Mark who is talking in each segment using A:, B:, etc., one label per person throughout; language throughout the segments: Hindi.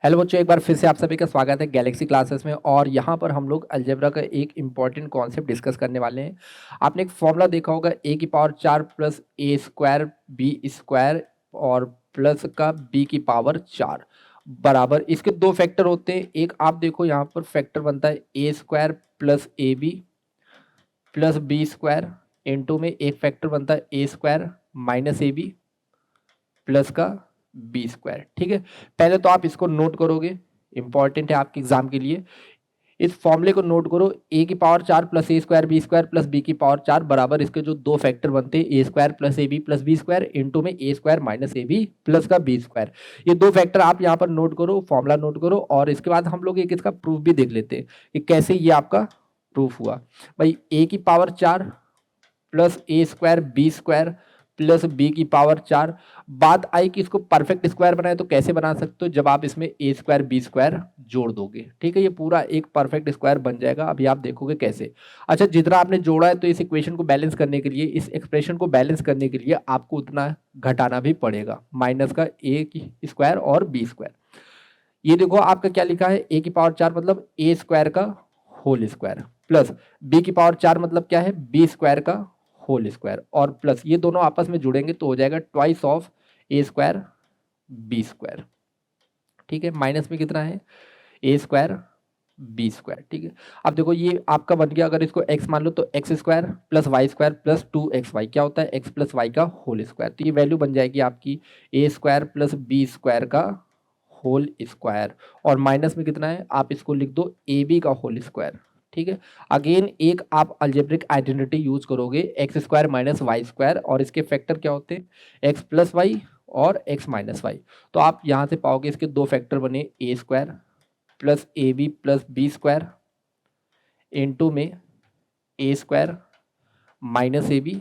A: हेलो बच्चों, एक बार फिर से आप सभी का स्वागत है गैलेक्सी क्लासेस में। और यहाँ पर हम लोग अलजेब्रा का एक इम्पॉर्टेंट कॉन्सेप्ट डिस्कस करने वाले हैं। आपने एक फॉर्मूला देखा होगा, ए की power 4 plus A square B square और प्लस का बी की पावर 4 बराबर। इसके दो फैक्टर होते हैं। एक आप देखो यहाँ पर फैक्टर बनता है A square plus A B plus B square, into में एक फैक्टर बनता है A square minus A B plus का बी स्क्वायर। ठीक है, पहले तो आप इसको नोट करोगे, इंपॉर्टेंट है आपके एग्जाम के लिए। इस फॉर्मूले को नोट करो, ए की power 4 plus A square B square plus B की पावर 4 बराबर इसके जो दो फैक्टर बनते हैं A square plus A B plus B square into में A square minus A B plus का बी स्क्वायर। ये दो फैक्टर आप यहाँ पर नोट करो, फॉर्मूला नोट करो। और इसके बाद हम लोग एक इसका प्रूफ भी देख लेते हैं कि कैसे ये आपका प्रूफ हुआ। भाई ए की power 4 plus A square B square plus B की पावर 4। बात आई कि इसको परफेक्ट स्क्वायर बनाए तो कैसे बना सकते हो, जब आप इसमें ए स्क्वायर बी स्क्वायर जोड़ दोगे। ठीक है, ये पूरा एक परफेक्ट स्क्वायर बन जाएगा। अभी आप देखोगे कैसे। अच्छा, जितना आपने जोड़ा है तो इस इक्वेशन को बैलेंस करने के लिए, इस एक्सप्रेशन को बैलेंस करने के लिए आपको उतना घटाना भी पड़ेगा, माइनस का ए की स्क्वायर और बी स्क्वायर। ये देखो आपका क्या लिखा है, ए की पावर 4 मतलब ए स्क्वायर का होल स्क्वायर प्लस बी की पावर 4 मतलब क्या है, बी स्क्वायर का होल स्क्वायर और प्लस ये दोनों आपस में जुड़ेंगे तो हो जाएगा twice of A square B square. ठीक है, माइनस में कितना है ए स्क्वायर बी स्क्वायर। ठीक है, अब देखो ये आपका बन गया। अगर इसको x मान लो तो X square plus Y square plus 2xy क्या होता है, x प्लस वाई का होल स्क्वायर। तो ये वैल्यू बन जाएगी आपकी A square plus B square का होल स्क्वायर और माइनस में कितना है, आप इसको लिख दो ए बी का होल स्क्वायर। ठीक है, अगेन एक आप अलजेब्रिक आइडेंटिटी यूज करोगे, X square minus Y square और इसके फैक्टर क्या होते हैं, एक्स प्लस वाई और एक्स माइनस वाई। तो आप यहाँ से पाओगे इसके दो फैक्टर बने A square plus A B plus B square into में A square minus A B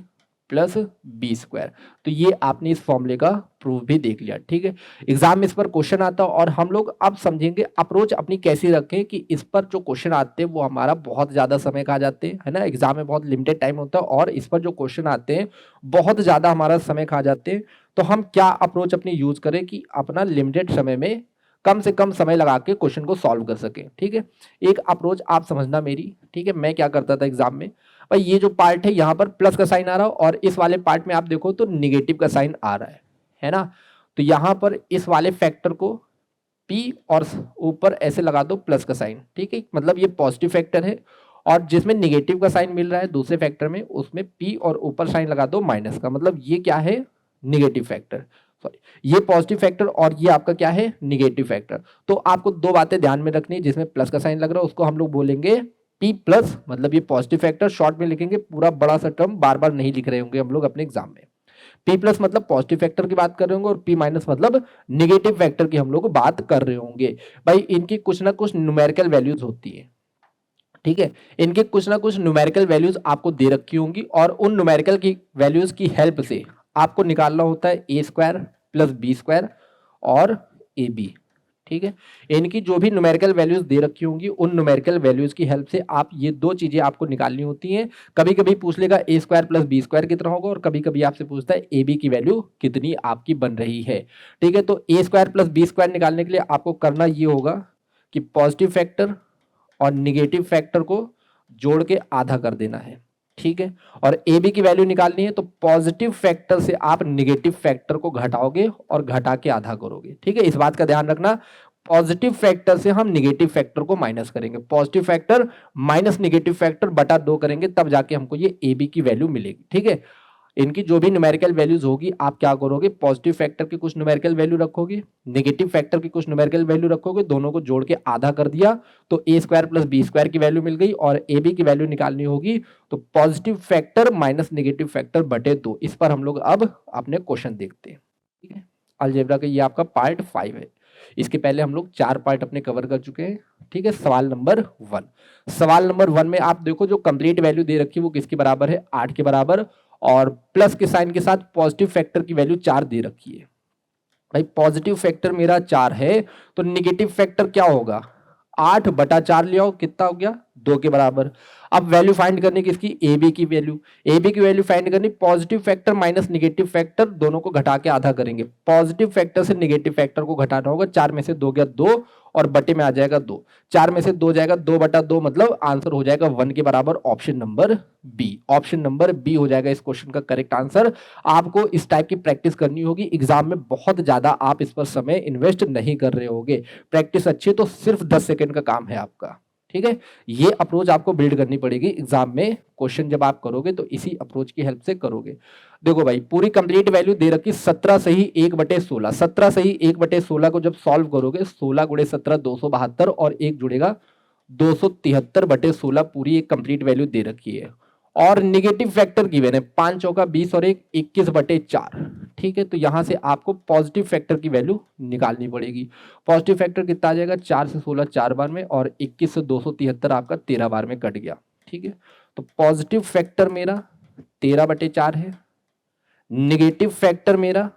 A: plus B square. तो ये आपने इस फॉर्मूले का प्रूफ भी देख लिया। ठीक है, एग्जाम में इस पर क्वेश्चन आता है और हम लोग अब समझेंगे अप्रोच अपनी कैसी रखें कि इस पर जो क्वेश्चन आते हैं वो हमारा बहुत ज्यादा समय खा जाते हैं, है ना। एग्जाम में बहुत लिमिटेड टाइम होता है और इस पर जो क्वेश्चन आते हैं बहुत ज्यादा हमारा समय खा जाते हैं। तो हम क्या अप्रोच अपनी यूज करें कि अपना लिमिटेड समय में कम से कम समय लगा के क्वेश्चन को सॉल्व कर सके। ठीक है, एक अप्रोच आप समझना मेरी। ठीक है, मैं क्या करता था एग्जाम में, भाई ये जो पार्ट है यहाँ पर प्लस का साइन आ रहा है और इस वाले पार्ट में आप देखो तो निगेटिव का साइन आ रहा है ना। तो यहाँ पर इस वाले फैक्टर को P और ऊपर ऐसे लगा दो प्लस का साइन। ठीक है, मतलब ये पॉजिटिव फैक्टर है और जिसमें निगेटिव का साइन मिल रहा है दूसरे फैक्टर में, उसमें P और ऊपर साइन लगा दो माइनस का, मतलब ये क्या है, निगेटिव फैक्टर। सॉरी, ये पॉजिटिव फैक्टर और ये आपका क्या है, निगेटिव फैक्टर। तो आपको दो बातें ध्यान में रखनी है, जिसमें प्लस का साइन लग रहा है उसको हम लोग बोलेंगे P प्लस, मतलब ये पॉजिटिव फैक्टर शॉर्ट में लिखेंगे, पूरा बड़ा सा टर्म बार बार नहीं लिख रहे होंगे हम लोग अपने एग्जाम में। P प्लस मतलब पॉजिटिव फैक्टर की बात कर रहे होंगे और P माइनस मतलब निगेटिव फैक्टर की हम लोग बात कर रहे होंगे। भाई इनकी कुछ ना कुछ न्यूमेरिकल वैल्यूज होती है। ठीक है, इनके कुछ ना कुछ न्यूमेरिकल वैल्यूज आपको दे रखी होंगी और उन न्यूमेरिकल की वैल्यूज की हेल्प से आपको निकालना होता है A square plus B square और ए बी। ठीक है, इनकी जो भी न्यूमेरिकल वैल्यूज दे रखी होंगी उन न्यूमेरिकल वैल्यूज की हेल्प से आप ये दो चीजें आपको निकालनी होती हैं। कभी कभी पूछ लेगा ए स्क्वायर प्लस बी स्क्वायर कितना होगा और कभी कभी आपसे पूछता है ए बी की वैल्यू कितनी आपकी बन रही है। ठीक है, तो ए स्क्वायर प्लस बी स्क्वायर निकालने के लिए आपको करना ये होगा कि पॉजिटिव फैक्टर और निगेटिव फैक्टर को जोड़ के आधा कर देना है। ठीक है, और ए बी की वैल्यू निकालनी है तो पॉजिटिव फैक्टर से आप निगेटिव फैक्टर को घटाओगे और घटा के आधा करोगे। ठीक है, इस बात का ध्यान रखना, पॉजिटिव फैक्टर से हम निगेटिव फैक्टर को माइनस करेंगे, positive factor minus negative factor बटा 2 करेंगे, तब जाके हमको ये ए बी की वैल्यू मिलेगी। ठीक है, इनकी जो भी न्यूमेरिकल वैल्यूज होगी आप क्या करोगे, पॉजिटिव फैक्टर की कुछ न्यूमेरिकल वैल्यू रखोगे, नेगेटिव फैक्टर की कुछ न्यूमेरिकल वैल्यू रखोगे, दोनों को जोड़ के आधा कर दिया तो ए स्क्वायर प्लस बी स्क्वायर की वैल्यू मिल गई और ए बी की वैल्यू निकालनी होगी तो positive factor minus negative factor बटे 2। इस पर हम लोग अब अपने क्वेश्चन देखते हैं। ठीक है, अलजेब्रा का ये आपका पार्ट 5 है। इसके पहले हम लोग 4 पार्ट अपने कवर कर चुके हैं। ठीक है, सवाल नंबर 1। सवाल नंबर 1 में आप देखो जो कंप्लीट वैल्यू दे रखी है वो किसके बराबर है, 8 के बराबर और प्लस के साइन के साथ पॉजिटिव फैक्टर की वैल्यू 4 दे रखी है। भाई पॉजिटिव फैक्टर मेरा 4 है तो निगेटिव फैक्टर क्या होगा, 8 बटा 4 ले आओ, कितना हो गया 2 के बराबर। अब वैल्यू फाइंड करनी किसकी, ए बी की वैल्यू, ए बी की वैल्यू फाइंड करनी, positive factor minus negative factor दोनों को घटा के आधा करेंगे, पॉजिटिव फैक्टर से निगेटिव फैक्टर को घटाना होगा, 4 में से 2 गया 2 और बटे में आ जाएगा 2, 4 में से 2 जाएगा 2/2, मतलब आंसर हो जाएगा 1 के बराबर, option number B, option number B हो जाएगा इस क्वेश्चन का करेक्ट आंसर। आपको इस टाइप की प्रैक्टिस करनी होगी, एग्जाम में बहुत ज्यादा आप इस पर समय इन्वेस्ट नहीं कर रहे होगे, प्रैक्टिस अच्छी तो सिर्फ 10 सेकंड का काम है आपका, ठीक है। ये अप्रोच आपको बिल्ड करनी पड़ेगी, एग्जाम में क्वेश्चन जब आप करोगे तो इसी अप्रोच की हेल्प से करोगे। देखो भाई पूरी कंप्लीट वैल्यू दे रखी 17 सही 1/16, 17 सही 1/16 को जब सॉल्व करोगे 16 गुणे 17 272 और एक जुड़ेगा 273/16, पूरी एक कंप्लीट वैल्यू दे रखी है। और निगेटिव फैक्टर गिवन है 5 चौका 20 और 1 21/4, ठीक है। तो यहां से आपको पॉजिटिव फैक्टर की वैल्यू निकालनी पड़ेगी। पॉजिटिव फैक्टर कितना आ जाएगा, 4 से 16 4 बार में और 21 से 273 आपका 13 बार में कट गया, ठीक है। तो पॉजिटिव फैक्टर मेरा 13/4 है, निगेटिव फैक्टर मेरा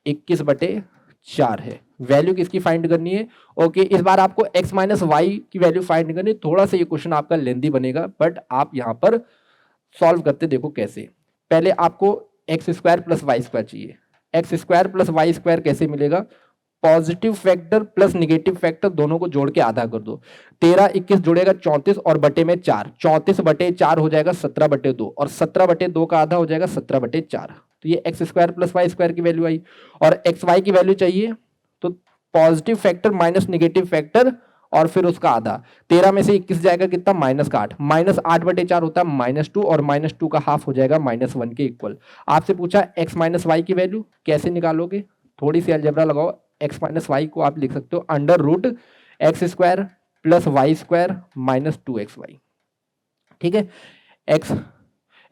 A: 21/4 है। वैल्यू किसकी फाइंड करनी है, ओके। इस बार आपको x माइनस वाई की वैल्यू फाइंड करनी है। थोड़ा सा ये क्वेश्चन आपका लेंदी बनेगा, बट आप यहां पर सॉल्व करते देखो कैसे। पहले आपको X square plus Y square चाहिए, X square plus Y square कैसे मिलेगा, positive factor plus negative factor दोनों को जोड़ के आधा कर दो, 13 21 जुड़ेगा 34 और बटे में 4, 34/4 हो जाएगा 17/2 और 17/2 का आधा हो जाएगा 17/4। तो ये X square plus Y square की वैल्यू आई। और एक्स वाई की वैल्यू चाहिए तो positive factor minus negative factor और फिर उसका आधा, 13 में से 21 जाएगा कितना, -8, -8/4 होता है -2 और -2 का हाफ हो जाएगा -1 के इक्वल। आपसे पूछा x माइनस वाई की वैल्यू कैसे निकालोगे, थोड़ी सी अलजेब्रा लगाओ। x माइनस वाई को आप लिख सकते हो √x² plus Y square minus 2xy, ठीक है।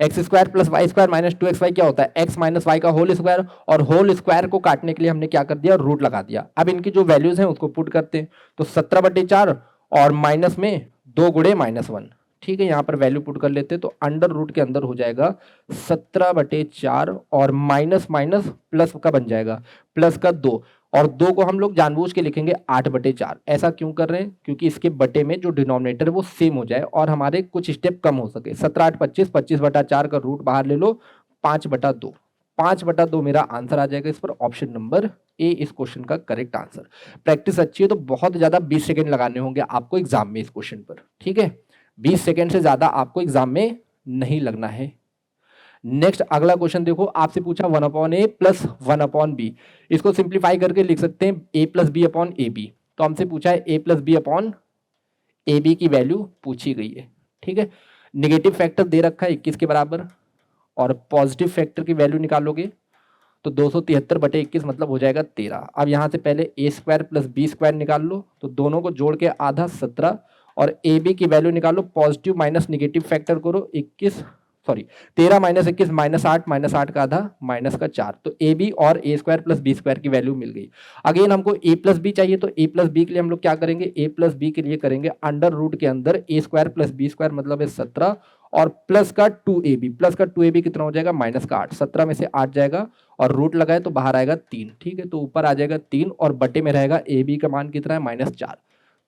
A: X square plus Y square minus 2xy क्या होता है, एक्स माइनस वाई का होल स्क्वायर, और होल स्क्वायर को काटने के लिए हमने क्या कर दिया, रूट लगा दिया। अब इनकी जो वैल्यूज हैं उसको पुट करते हैं, तो 17/4 और माइनस में 2 गुणे -1, ठीक है। यहाँ पर वैल्यू पुट कर लेते हैं तो अंडर रूट के अंदर हो जाएगा 17/4 और माइनस माइनस प्लस का बन जाएगा, प्लस का 2 और 2 को हम लोग जानबूझ के लिखेंगे 8/4। ऐसा क्यों कर रहे हैं, क्योंकि इसके बटे में जो डिनोमिनेटर है वो सेम हो जाए और हमारे कुछ स्टेप कम हो सके। 17 8 25, 25/4 का रूट बाहर ले लो, 5/2, 5/2 मेरा आंसर आ जाएगा इस पर, ऑप्शन नंबर ए इस क्वेश्चन का करेक्ट आंसर। प्रैक्टिस अच्छी है तो बहुत ज्यादा 20 सेकंड लगाने होंगे आपको एग्जाम में इस क्वेश्चन पर, ठीक है। 20 सेकंड से ज्यादा आपको एग्जाम में नहीं लगना है। नेक्स्ट अगला क्वेश्चन देखो, आपसे पूछा 1/a प्लस 1/b, इसको सिंप्लीफाई करके लिख सकते हैं a plus B upon A B. तो हमसे पूछा है a plus B upon A B की वैल्यू पूछी गई है, ठीक है। निगेटिव फैक्टर दे रखा है 21 के बराबर और पॉजिटिव फैक्टर की वैल्यू निकालोगे तो 273/21 मतलब हो जाएगा 13। अब यहां से पहले a² प्लस b² निकाल लो, तो दोनों को जोड़ के आधा 17 और ए बी की वैल्यू निकालो, पॉजिटिव माइनस निगेटिव फैक्टर करो 13 माइनस 21 -8, -8 का आधा माइनस का 4, तो ए बी और a² प्लस b² की वैल्यू मिल गई। अगेन हमको a प्लस बी चाहिए, तो a प्लस बी के लिए हम लोग क्या करेंगे, a प्लस बी के लिए करेंगे अंडर रूट के अंदर a² प्लस b² मतलब है 17 और प्लस का 2ab, प्लस का 2ab कितना हो जाएगा, माइनस का 8, 17 में से 8 जाएगा और रूट लगाए तो बाहर आएगा 3, ठीक है। तो ऊपर आ जाएगा 3 और बटे में रहेगा ए बी का मान कितना है, -4,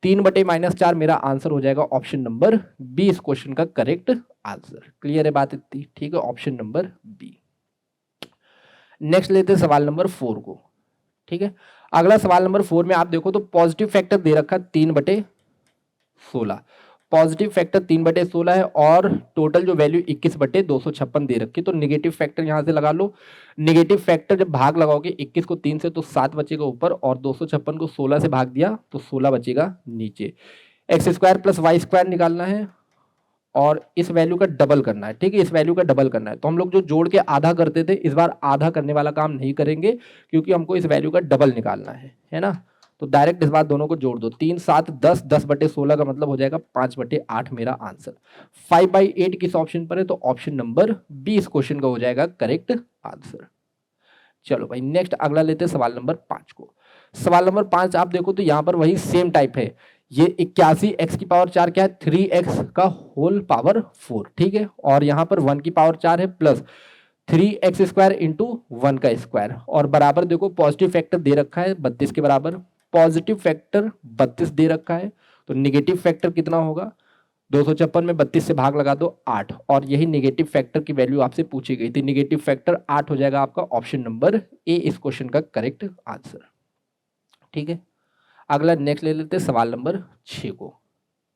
A: 3/-4 मेरा आंसर हो जाएगा ऑप्शन नंबर बी इस क्वेश्चन का करेक्ट आंसर। क्लियर है बात इतनी, ठीक है, ऑप्शन नंबर बी। नेक्स्ट लेते हैं सवाल नंबर 4 को, ठीक है। अगला सवाल नंबर 4 में आप देखो तो पॉजिटिव फैक्टर दे रखा 3/16, पॉजिटिव फैक्टर 3/16 है और टोटल जो वैल्यू 21/256 दे रखी है। तो निगेटिव फैक्टर यहां से लगा लो, निगेटिव फैक्टर जब भाग लगाओगे 21 को 3 से तो 7 बचेगा ऊपर और 256 को 16 से भाग दिया तो 16 बचेगा नीचे। x² प्लस वाई स्क्वायर निकालना है और इस वैल्यू का डबल करना है, ठीक है, इस वैल्यू का डबल करना है। तो हम लोग जो जोड़ के आधा करते थे इस बार आधा करने वाला काम नहीं करेंगे क्योंकि हमको इस वैल्यू का डबल निकालना है ना। तो डायरेक्ट इस बार दोनों को जोड़ दो, 3 7 10, 10/16 का मतलब हो जाएगा 5/8 मेरा आंसर। 5/8 किस ऑप्शन पर है, तो ऑप्शन नंबर बी इस क्वेश्चन का हो जाएगा करेक्ट आंसर। चलो भाई नेक्स्ट अगला लेते हैं सवाल नंबर 5 को। सवाल नंबर 5 आप देखो तो यहाँ पर वही सेम टाइप है, ये 81x⁴ क्या है, 3x का होल पावर 4, ठीक है। और यहाँ पर 1 की पावर 4 है प्लस 3x² इंटू 1 का स्क्वायर और बराबर देखो पॉजिटिव फैक्टर दे रखा है 32 के बराबर, पॉजिटिव फैक्टर 32 दे रखा है तो निगेटिव फैक्टर कितना होगा, 256 में 32 से भाग लगा दो 8, और यही नेगेटिव फैक्टर की वैल्यू आपसे पूछी गई थी। नेगेटिव फैक्टर 8 हो जाएगा आपका ऑप्शन नंबर ए इस क्वेश्चन का करेक्ट आंसर। ठीक है, अगला नेक्स्ट ले लेते हैं सवाल नंबर 6 को।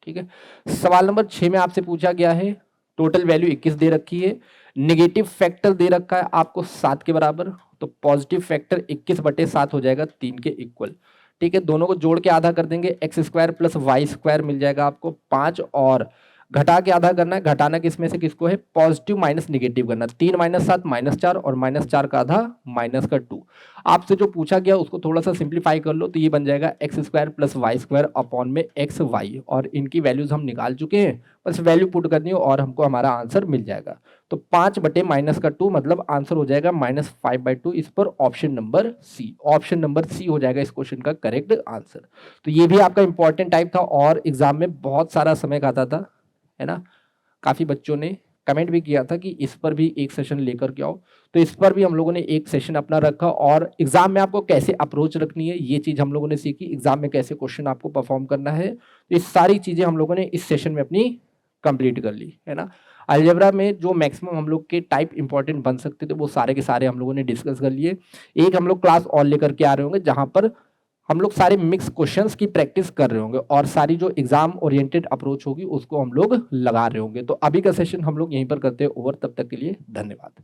A: ठीक है, सवाल नंबर 6 में आपसे पूछा गया है टोटल वैल्यू 21 दे रखी है, नेगेटिव फैक्टर दे रखा है आपको 7 के बराबर, तो पॉजिटिव फैक्टर 21/7 हो जाएगा 3 के इक्वल। ठीक है, दोनों को जोड़ के आधा कर देंगे, X square plus Y square मिल जाएगा आपको 5, और घटा के आधा करना है, घटाना किसमें से किसको है, पॉजिटिव माइनस निगेटिव करना, 3 - 7 -4, और -4 का आधा -2। आपसे जो पूछा गया उसको थोड़ा सा सिंप्लीफाई कर लो, तो ये बन जाएगा X square plus Y square upon में एक्स वाई, और इनकी वैल्यूज हम निकाल चुके हैं, बस वैल्यू पुट करनी हो और हमको हमारा आंसर मिल जाएगा। तो 5/-2 मतलब आंसर हो जाएगा -5/2, इस पर option number C, option number C हो जाएगा इस क्वेश्चन का करेक्ट आंसर। तो ये भी आपका इंपॉर्टेंट टाइप था और एग्जाम में बहुत सारा समय खाता था, है ना। काफी बच्चों ने कमेंट भी किया था कि इस पर भी एक सेशन लेकर के आओ, तो इस पर भी हम लोगों ने एक सेशन अपना रखा, और एग्जाम में आपको कैसे अप्रोच रखनी है ये चीज हम लोगों ने सीखी, एग्जाम में कैसे क्वेश्चन आपको परफॉर्म करना है, तो ये सारी चीजें हम लोगों ने इस सेशन में अपनी कंप्लीट कर ली, है ना। अलजेब्रा में जो मैक्सिमम हम लोग के टाइप इंपॉर्टेंट बन सकते थे वो सारे के सारे हम लोगों ने डिस्कस कर लिए। एक हम लोग क्लास और लेकर के आ रहे होंगे जहां पर हम लोग सारे मिक्स क्वेश्चंस की प्रैक्टिस कर रहे होंगे, और सारी जो एग्जाम ओरिएंटेड अप्रोच होगी उसको हम लोग लगा रहे होंगे। तो अभी का सेशन हम लोग यहीं पर करते हैं ओवर, तब तक के लिए धन्यवाद।